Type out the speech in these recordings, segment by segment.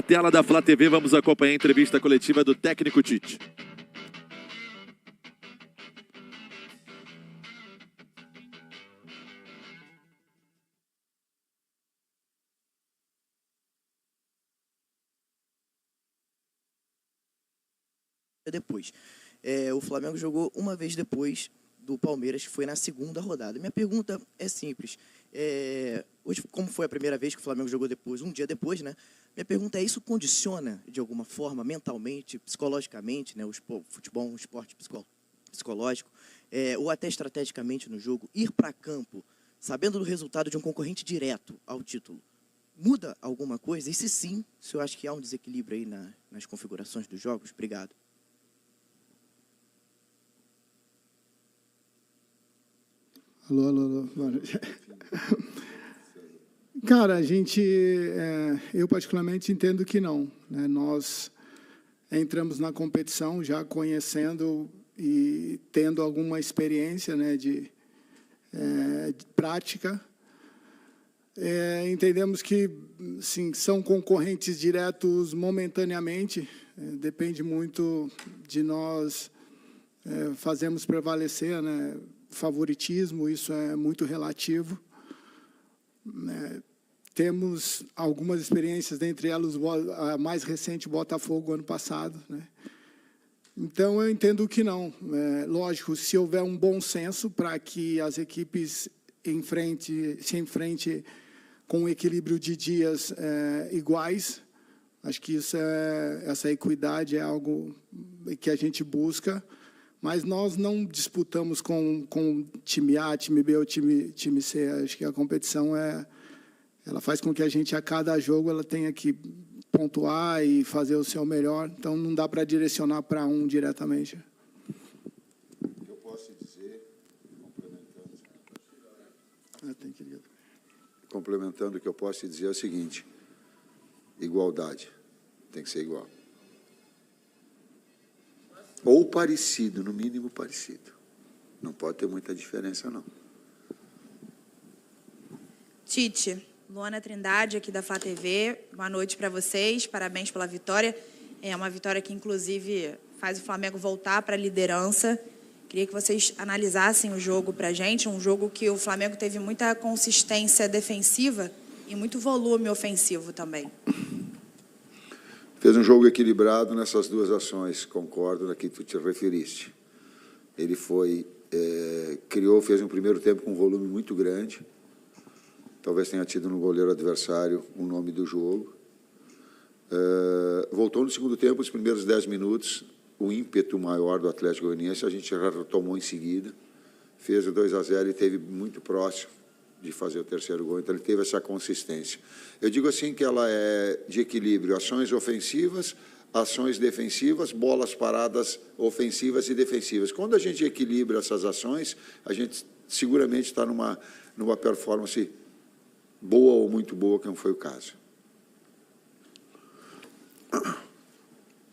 Na tela da Flá TV, vamos acompanhar a entrevista coletiva do técnico Tite. Depois, o Flamengo jogou uma vez depois do Palmeiras, que foi na segunda rodada. Minha pergunta é simples. Hoje, como foi a primeira vez que o Flamengo jogou depois, um dia depois, né? Minha pergunta é: isso condiciona, de alguma forma, mentalmente, psicologicamente, né? O futebol é um esporte psicológico, ou até estrategicamente no jogo, ir para campo, sabendo do resultado de um concorrente direto ao título, muda alguma coisa? E se sim, se eu acho que há um desequilíbrio aí nas configurações dos jogos? Obrigado. Alô. Cara, eu particularmente entendo que não, né? Nós entramos na competição já conhecendo e tendo alguma experiência, né, de prática. Entendemos que, sim, são concorrentes diretos momentaneamente. Depende muito de nós fazermos prevalecer, né, favoritismo, isso é muito relativo. Temos algumas experiências, dentre elas a mais recente, Botafogo, ano passado, né? Então, eu entendo que não. Lógico, se houver um bom senso para que as equipes se enfrentem com um equilíbrio de dias iguais, acho que essa equidade é algo que a gente busca. Mas nós não disputamos com time A, time B ou time C. Acho que a competição ela faz com que a gente, a cada jogo, ela tenha que pontuar e fazer o seu melhor. Então, não dá para direcionar para um diretamente. O que eu posso dizer, complementando o que eu posso dizer é o seguinte: igualdade, tem que ser igual. Ou parecido, no mínimo parecido. Não pode ter muita diferença, não. Tite, Luana Trindade, aqui da Flá TV. Boa noite para vocês, parabéns pela vitória. É uma vitória que, inclusive, faz o Flamengo voltar para a liderança. Queria que vocês analisassem o jogo para a gente, um jogo que o Flamengo teve muita consistência defensiva e muito volume ofensivo também. Fez um jogo equilibrado nessas duas ações, concordo na que tu te referiste. Ele fez um primeiro tempo com um volume muito grande, talvez tenha tido no goleiro adversário o nome do jogo. Voltou no segundo tempo, os primeiros 10 minutos, o ímpeto maior do Atlético Goianiense, a gente já retomou em seguida, fez o 2-0 e esteve muito próximo de fazer o terceiro gol, então ele teve essa consistência. Eu digo assim que ela é de equilíbrio, ações ofensivas, ações defensivas, bolas paradas ofensivas e defensivas. Quando a gente equilibra essas ações, a gente seguramente está numa performance boa ou muito boa, que não foi o caso.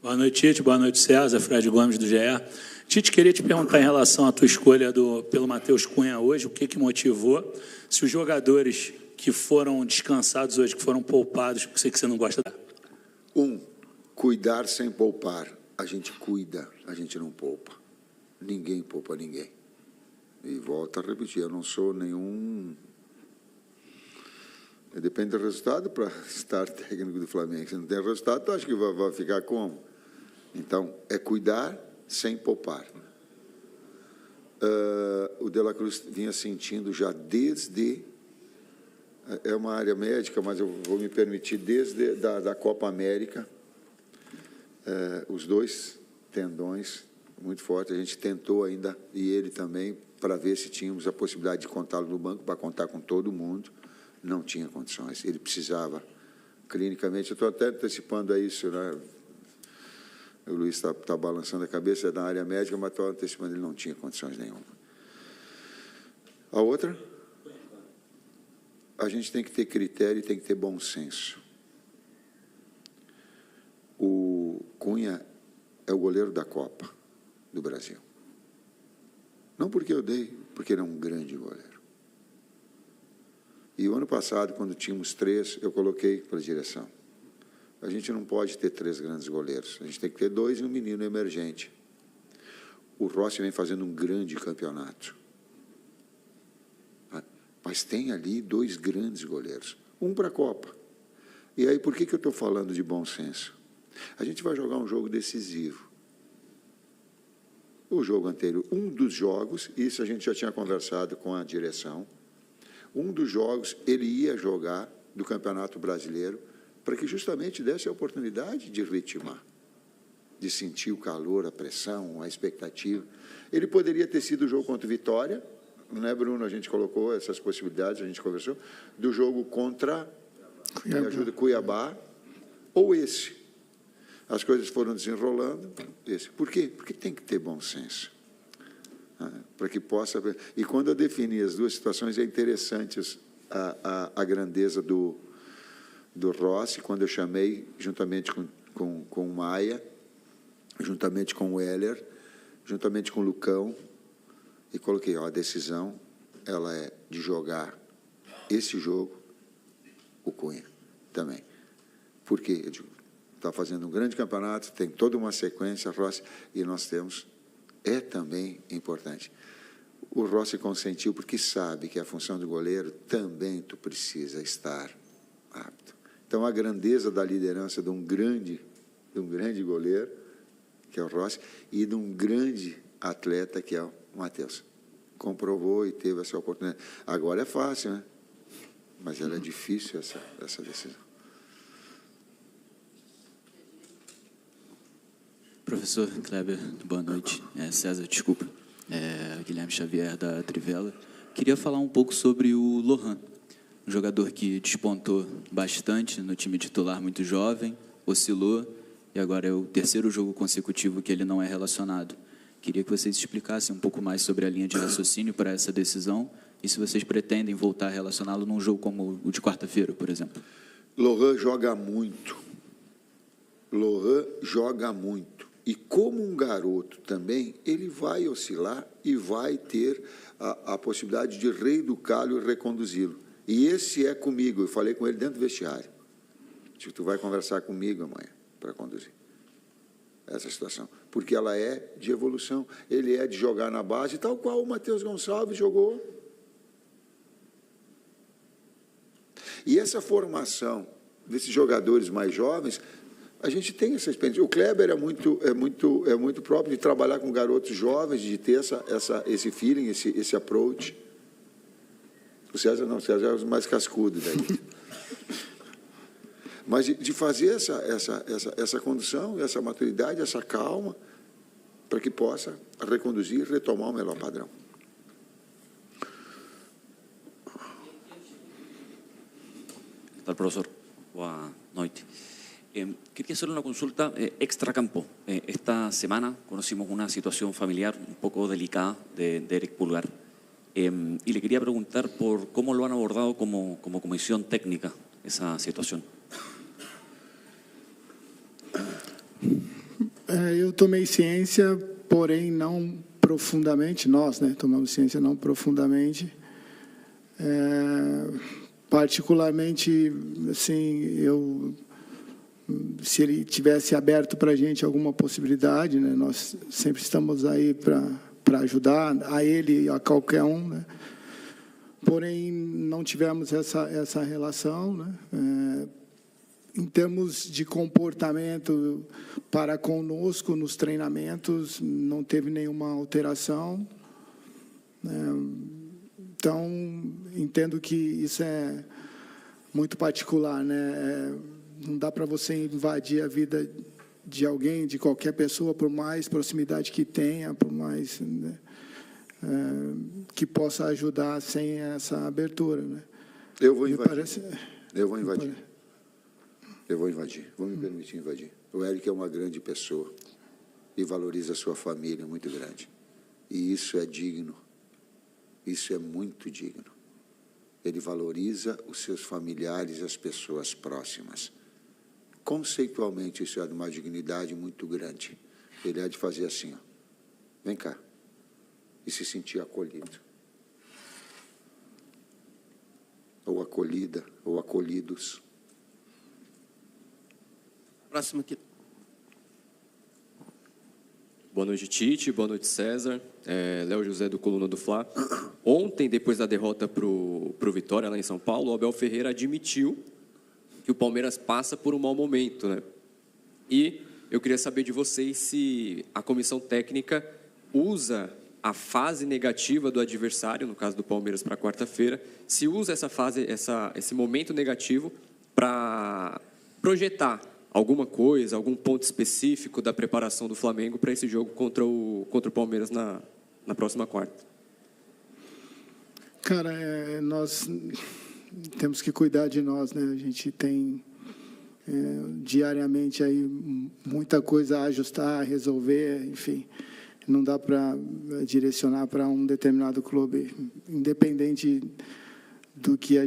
Boa noite, Tite. Boa noite, César. Fred Gomes, do GE. Tite, queria te perguntar em relação à tua escolha pelo Matheus Cunha hoje, o que motivou, se os jogadores que foram descansados hoje, que foram poupados, sei que você não gosta da... Cuidar sem poupar. A gente cuida, a gente não poupa. Ninguém poupa ninguém. E volto a repetir, eu não sou nenhum... Depende do resultado para estar técnico do Flamengo. Se não tem resultado, tu acha que vai ficar como? Então, é cuidar sem poupar. O De La Cruz vinha sentindo já desde... É uma área médica, mas eu vou me permitir, desde da Copa América, os dois tendões muito fortes. A gente tentou ainda, e ele também, para ver se tínhamos a possibilidade de contá-lo no banco, para contar com todo mundo. Não tinha condições. Ele precisava, clinicamente, eu estou até antecipando a isso, né? O Luiz está balançando a cabeça da área médica, mas estou antecipando, ele não tinha condições nenhuma. A outra, a gente tem que ter critério e tem que ter bom senso. O Cunha é o goleiro da Copa do Brasil. Não porque eu dei, porque ele é um grande goleiro. E o ano passado, quando tínhamos 3, eu coloquei para a direção. a gente não pode ter 3 grandes goleiros. A gente tem que ter 2 e um menino emergente. O Rossi vem fazendo um grande campeonato. Mas tem ali 2 grandes goleiros. Um para a Copa. E aí, por que eu estou falando de bom senso? A gente vai jogar um jogo decisivo. O jogo anterior, um dos jogos, isso a gente já tinha conversado com a direção, um dos jogos ele ia jogar do Campeonato Brasileiro para que justamente desse a oportunidade de ritmar, de sentir o calor, a pressão, a expectativa. Ele poderia ter sido o jogo contra o Vitória, não é, Bruno? A gente colocou essas possibilidades, a gente conversou, do jogo contra Cuiabá, ou esse. As coisas foram desenrolando. Esse. Por quê? Porque tem que ter bom senso. Para que possa... E quando eu defini as 2 situações, é interessante a grandeza do Rossi, quando eu chamei, juntamente com o Maia, juntamente com o Heller, juntamente com o Lucão, e coloquei, a decisão, ela é de jogar esse jogo, o Cunha também. Por quê? Eu digo, está fazendo um grande campeonato, tem toda uma sequência, Rossi, e nós temos, é também importante. O Rossi consentiu porque sabe que a função do goleiro também tu precisa estar apto. Então, a grandeza da liderança de um grande goleiro, que é o Rossi, e de um grande atleta, que é o Matheus. Comprovou e teve essa oportunidade. Agora é fácil, né? Mas ela é difícil, essa decisão. Professor Kleber, boa noite. César, desculpa. Guilherme Xavier, da Trivela. Queria falar um pouco sobre o Lohan, um jogador que despontou bastante no time titular, muito jovem, oscilou, e agora é o 3º jogo consecutivo que ele não é relacionado. Queria que vocês explicassem um pouco mais sobre a linha de raciocínio para essa decisão e se vocês pretendem voltar a relacioná-lo num jogo como o de quarta-feira, por exemplo. Lohan joga muito. Lohan joga muito. E como um garoto também, ele vai oscilar e vai ter a possibilidade de reeducá-lo e reconduzi-lo. E esse é comigo, eu falei com ele dentro do vestiário. Tipo, tu vai conversar comigo amanhã para conduzir essa situação. Porque ela é de evolução, ele é de jogar na base, tal qual o Matheus Gonçalves jogou. E essa formação desses jogadores mais jovens, a gente tem essa experiência. O Kleber é muito próprio de trabalhar com garotos jovens, de ter esse feeling, esse approach. O César não, o César é o mais cascudo daí. Mas de fazer essa condução, essa maturidade, essa calma, para que possa reconduzir e retomar o melhor padrão. ¿Qué tal, profesor? Boa noite. Quería hacerle una consulta extracampo. Esta semana conocimos una situación familiar un poco delicada de Eric Pulgar. Y le quería preguntar por cómo lo han abordado como comisión técnica esa situación. Eu tomei ciência, porém não profundamente, nós, né, tomamos ciência não profundamente. Particularmente, assim, se ele tivesse aberto para a gente alguma possibilidade, né, nós sempre estamos aí para ajudar a ele e a qualquer um, né? Porém, não tivemos essa relação, né? Em termos de comportamento para conosco nos treinamentos, não teve nenhuma alteração. Então, entendo que isso é muito particular, né? Não dá para você invadir a vida de alguém, de qualquer pessoa, por mais proximidade que tenha, por mais, né, que possa ajudar sem essa abertura, né? Eu vou invadir. Eu vou invadir. Eu vou invadir. Vou me permitir invadir. O Eric é uma grande pessoa e valoriza a sua família, muito grande. E isso é digno. Isso é muito digno. Ele valoriza os seus familiares e as pessoas próximas. Conceitualmente, isso é de uma dignidade muito grande. Ele é de fazer assim, ó, vem cá, e se sentir acolhido. Ou acolhida, ou acolhidos. Próximo aqui. Boa noite, Tite. Boa noite, César. Léo José, do Coluna do Fla. Ontem, depois da derrota para o Vitória, lá em São Paulo, o Abel Ferreira admitiu que o Palmeiras passa por um mau momento, né? E eu queria saber de vocês se a comissão técnica usa a fase negativa do adversário, no caso do Palmeiras para quarta-feira, se usa essa fase, esse momento negativo para projetar alguma coisa, algum ponto específico da preparação do Flamengo para esse jogo contra o Palmeiras na próxima quarta. Cara, nós temos que cuidar de nós, né? A gente tem diariamente aí muita coisa a ajustar, a resolver, enfim. Não dá para direcionar para um determinado clube, independente do que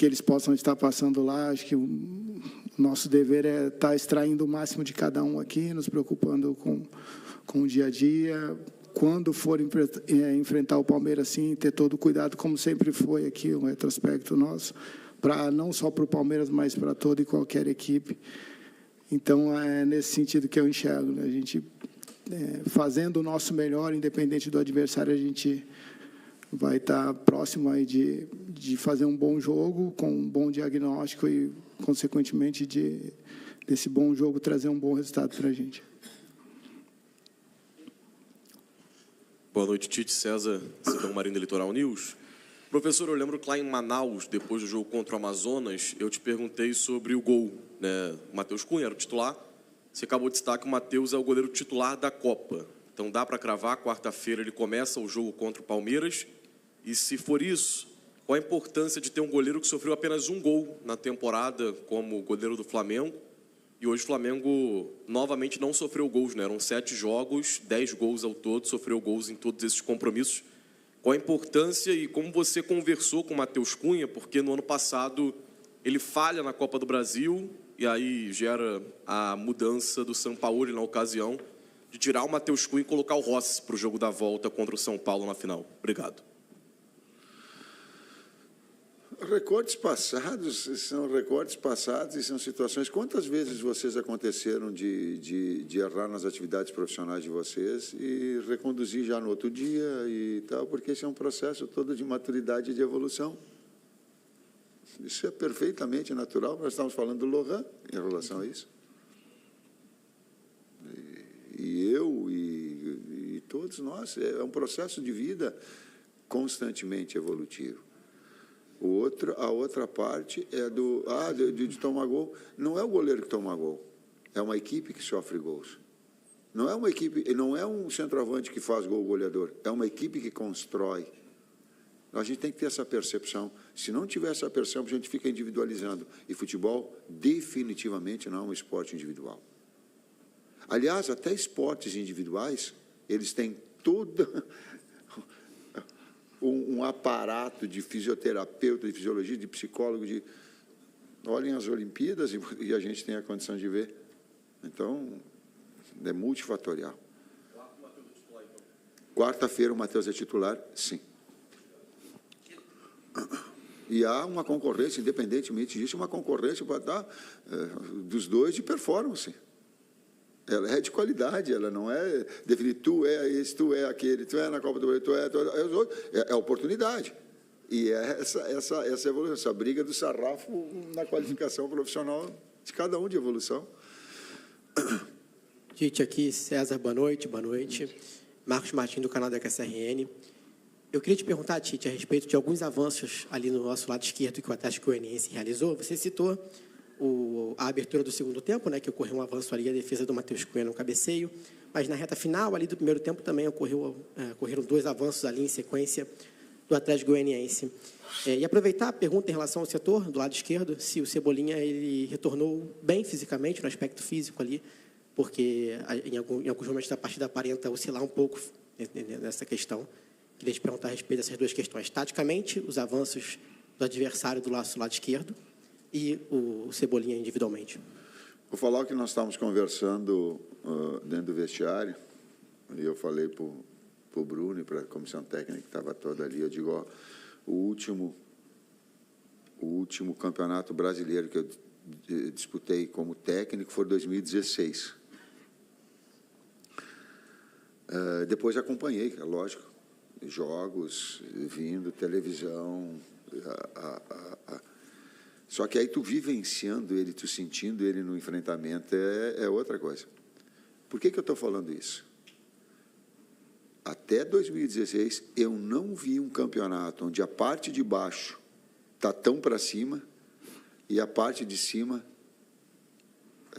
eles possam estar passando lá. Acho que o nosso dever é estar extraindo o máximo de cada um aqui, nos preocupando com o dia a dia. Quando for enfrentar o Palmeiras, sim, ter todo o cuidado, como sempre foi aqui, um retrospecto nosso, não só para o Palmeiras, mas para toda e qualquer equipe. Então, é nesse sentido que eu enxergo, né? A gente, fazendo o nosso melhor, independente do adversário, a gente vai estar próximo aí de fazer um bom jogo, com um bom diagnóstico e, consequentemente, desse bom jogo trazer um bom resultado para a gente. Boa noite, Tite. César, Cidão Marinho da Litoral News. Professor, eu lembro que lá em Manaus, depois do jogo contra o Amazonas, eu te perguntei sobre o gol, né? O Matheus Cunha era o titular. Você acabou de destacar que o Matheus é o goleiro titular da Copa. Então dá para cravar, quarta-feira ele começa o jogo contra o Palmeiras. E se for isso, qual a importância de ter um goleiro que sofreu apenas um gol na temporada como goleiro do Flamengo? E hoje o Flamengo novamente não sofreu gols, né? Eram 7 jogos, 10 gols ao todo, sofreu gols em todos esses compromissos. Qual a importância e como você conversou com o Matheus Cunha? Porque no ano passado ele falha na Copa do Brasil e aí gera a mudança do Sampaoli na ocasião de tirar o Matheus Cunha e colocar o Rossi para o jogo da volta contra o São Paulo na final. Obrigado. Recortes passados e são situações. Quantas vezes vocês aconteceram de errar nas atividades profissionais de vocês e reconduzir já no outro dia e tal, porque esse é um processo todo de maturidade e de evolução. Isso é perfeitamente natural. Nós estamos falando do Lohan em relação a isso. E todos nós, é um processo de vida constantemente evolutivo. A outra parte é de tomar gol. Não é o goleiro que toma gol, é uma equipe que sofre gols. Não é uma equipe, não é um centroavante que faz gol goleador, é uma equipe que constrói. A gente tem que ter essa percepção. Se não tiver essa percepção, a gente fica individualizando. E futebol definitivamente não é um esporte individual. Aliás, até esportes individuais, eles têm toda um aparato de fisioterapeuta, de fisiologia, de psicólogo, olhem as Olimpíadas e a gente tem a condição de ver. Então, é multifatorial. Quarta-feira o Matheus é titular, sim. E há uma concorrência, independentemente disso, uma concorrência para dar dos dois de performance. Ela é de qualidade, ela não é definir tu é esse, tu é aquele, tu é na Copa do Brasil, tu é os outros. É oportunidade. E é essa evolução, essa briga do sarrafo na qualificação profissional de cada um de evolução. Tite, aqui, César, boa noite, boa noite. Marcos Martins, do canal da QSRN. Eu queria te perguntar, Tite, a respeito de alguns avanços ali no nosso lado esquerdo que o Atlético Goianiense realizou. Você citou a abertura do segundo tempo, né, que ocorreu um avanço ali, a defesa do Matheus Cunha no cabeceio, mas na reta final ali do primeiro tempo também ocorreram 2 avanços ali em sequência do Atlético Goianiense. E aproveitar a pergunta em relação ao setor do lado esquerdo, se o Cebolinha ele retornou bem fisicamente, no aspecto físico ali, porque em alguns momentos da partida aparenta oscilar um pouco nessa questão. Queria te perguntar a respeito dessas 2 questões. Taticamente, os avanços do adversário do lado esquerdo, e o Cebolinha individualmente. Vou falar o que nós estávamos conversando dentro do vestiário, e eu falei para o Bruno e para a comissão técnica que estava toda ali, eu digo, o último campeonato brasileiro que eu disputei como técnico foi 2016. Depois acompanhei, é lógico, jogos, vindo, televisão. Só que aí tu vivenciando ele, tu sentindo ele no enfrentamento, é outra coisa. Por que eu estou falando isso? Até 2016, eu não vi um campeonato onde a parte de baixo está tão para cima e a parte de cima,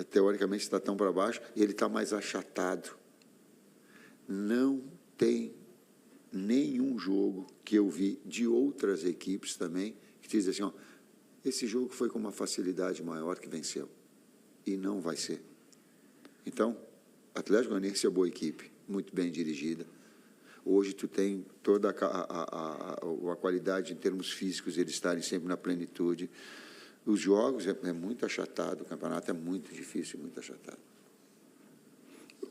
teoricamente, está tão para baixo, e ele está mais achatado. Não tem nenhum jogo que eu vi de outras equipes também que diz assim, ó, esse jogo foi com uma facilidade maior que venceu. E não vai ser. Então, Atlético Goianiense é boa equipe, muito bem dirigida. Hoje tu tem toda a qualidade em termos físicos, eles estarem sempre na plenitude. Os jogos é muito achatado, o campeonato é muito difícil, muito achatado.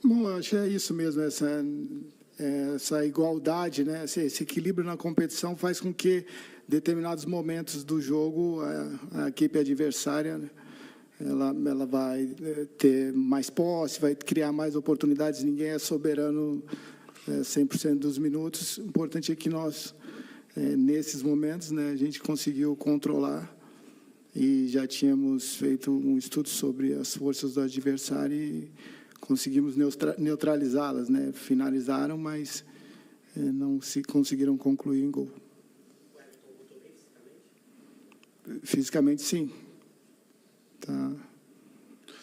Bom, acho que é isso mesmo, essa igualdade, né? Esse equilíbrio na competição faz com que, em determinados momentos do jogo, a equipe adversária, né, ela vai ter mais posse, vai criar mais oportunidades, ninguém é soberano 100% dos minutos. O importante é que nós, nesses momentos, né, a gente conseguiu controlar e já tínhamos feito um estudo sobre as forças do adversário e conseguimos neutralizá-las, né? Finalizaram, mas não se conseguiram concluir em gol. Fisicamente, sim.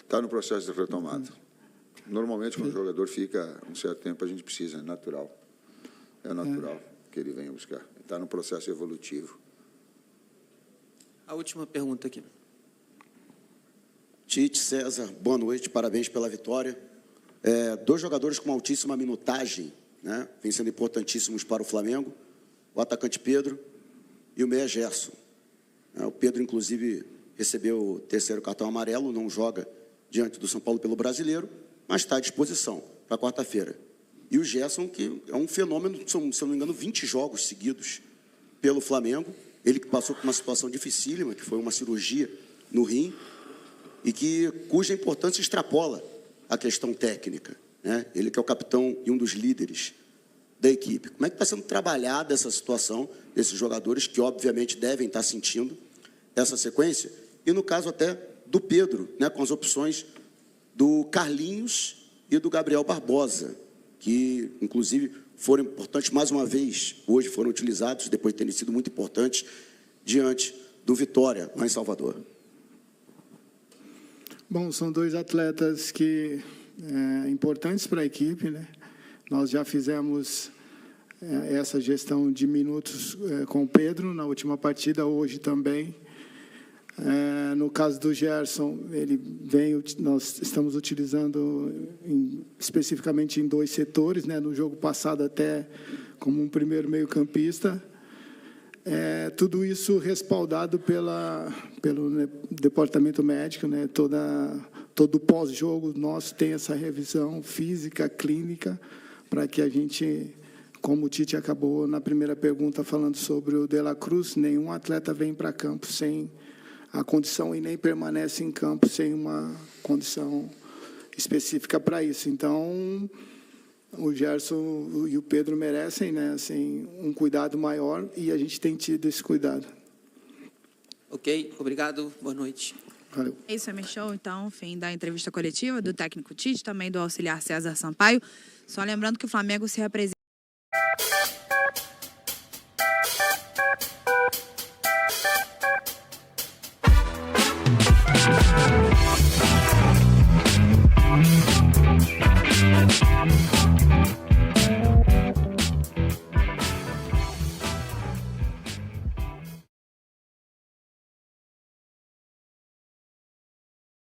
Tá no processo de retomada. Normalmente, quando o jogador fica um certo tempo, a gente precisa, é natural. É natural que ele venha buscar. Está no processo evolutivo. A última pergunta aqui. Tite, César, boa noite, parabéns pela vitória. Dois jogadores com altíssima minutagem, né, vêm sendo importantíssimos para o Flamengo, o atacante Pedro e o meia Gerson. O Pedro, inclusive, recebeu o terceiro cartão amarelo, não joga diante do São Paulo pelo Brasileiro, mas está à disposição para quarta-feira. E o Gerson, que é um fenômeno, se eu não me engano, 20 jogos seguidos pelo Flamengo, ele que passou por uma situação dificílima, que foi uma cirurgia no rim, e cuja importância extrapola a questão técnica, né? Ele que é o capitão e um dos líderes da equipe. Como é que está sendo trabalhada essa situação desses jogadores que, obviamente, devem estar sentindo essa sequência? E, no caso até do Pedro, né, com as opções do Carlinhos e do Gabriel Barbosa, que, inclusive, foram importantes mais uma vez, hoje foram utilizados, depois de terem sido muito importantes, diante do Vitória, lá em Salvador. Bom, são dois atletas que importantes para a equipe, né? Nós já fizemos essa gestão de minutos com o Pedro na última partida, hoje também. No caso do Gerson, nós estamos utilizando especificamente em dois setores, né? No jogo passado até como um primeiro meio-campista. Tudo isso respaldado pelo departamento médico, né? Todo o pós-jogo nosso tem essa revisão física, clínica, para que a gente, como o Tite acabou na primeira pergunta falando sobre o De La Cruz, nenhum atleta vem para campo sem a condição e nem permanece em campo sem uma condição específica para isso. Então, o Gerson e o Pedro merecem, né, assim, um cuidado maior e a gente tem tido esse cuidado. Ok, obrigado, boa noite. Valeu. É isso, show. Então, fim da entrevista coletiva do técnico Tite, também do auxiliar César Sampaio. Só lembrando que o Flamengo se representa